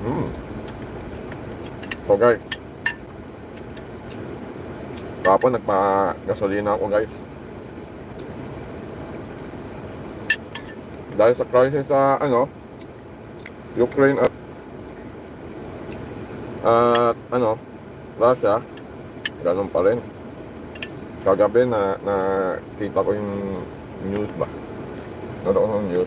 Mm. So guys, kapon nagpa-gasolina ako guys. Dahil sa crisis sa Ukraine at Russia, ganun pa rin. Kagabi na kita ko yung news ba? Nanoon ng news.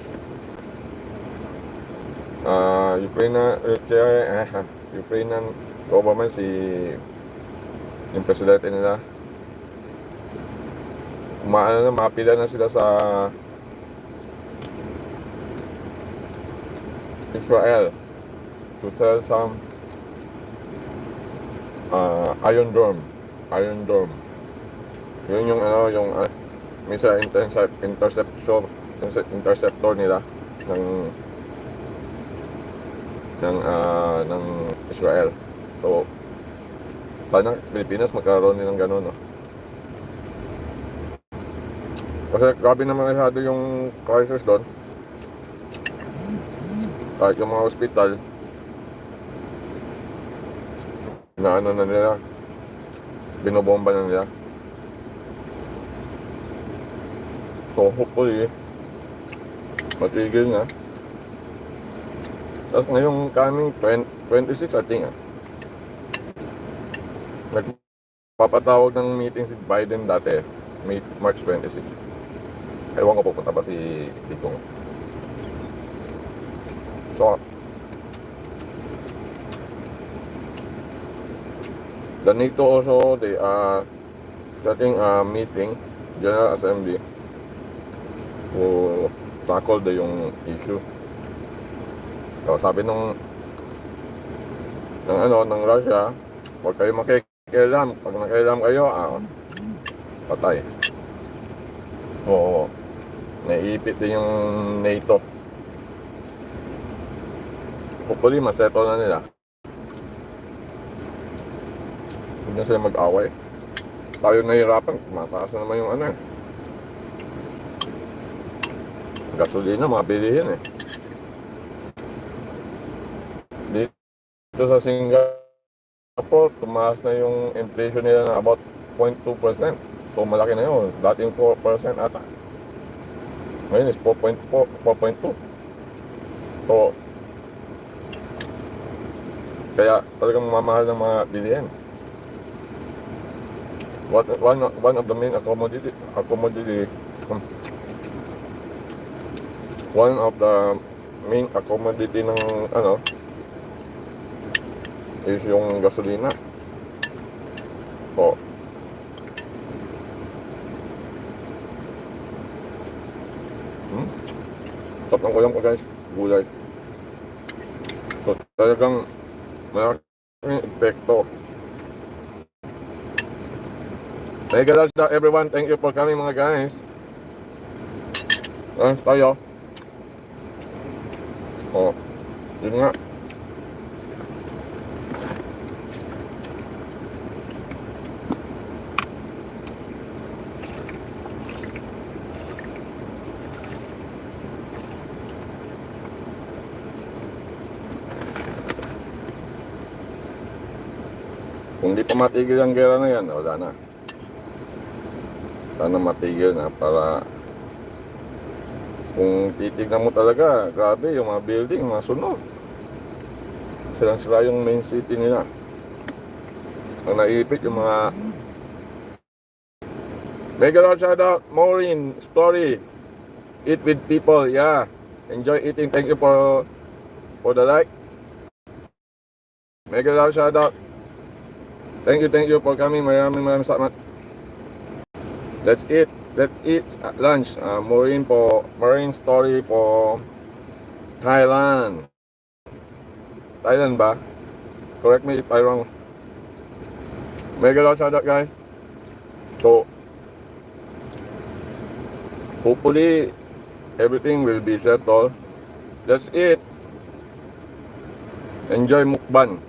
Ukrainian government, yung presidente nila, mapila na sila sa Israel to sell some Iron Dome. Yun yung missile interceptor nila ng Israel. So sana Pilipinas magkaroon din ng ganun, no? Kasi grabe naman masyado yung crisis doon. Kahit yung mga hospital na na nila, binobomba na nila. So hopefully matigil na. Tapos ngayong coming 26 I think nagpapatawag ng meeting si Biden dati, March 26. Ewan ko pupunta ba si Digong. So the NATO also, they are setting a meeting, General Assembly, to tackle yung issue. So sabi ng Russia, huwag kayo makikialam. Pag nakialam kayo, patay. So naiipit din yung NATO. Hopefully masettle na nila. Huwag na sila mag-away. Tayo nahihirapan, mataas na naman yung gasolina, mabilihin Dito sa Singapore, tumaas na yung inflation nila na about 0.2%. So malaki na yun. Dating 4% ata. Ngayon is 4.2. So kaya talagang mamahal ng mga bilihin. One of the main commodity ng is yung gasolina. So top ng ulam ko guys, gulay. So talagang malaking epekto. Mega love to everyone. Thank you for coming mga guys. Tayo. Yun nga. Kung di pa matigil ang gera na yan, wala na. Sana matigil na para kung titignan mo talaga, grabe yung mga building, mga sunog. Silang-sila yung main city nila. Ang naipit yung mga mega love shout out, Maureen, story. Eat with people, yeah. Enjoy eating. Thank you for the like. Mega love shout out. Thank you for coming. Maraming salamat. Let's eat lunch. Marine story po Thailand ba? Correct me if I'm wrong. Mega love shout out guys. So hopefully everything will be settled. Let's eat. Enjoy mukbang.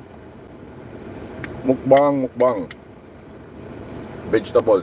Vegetable.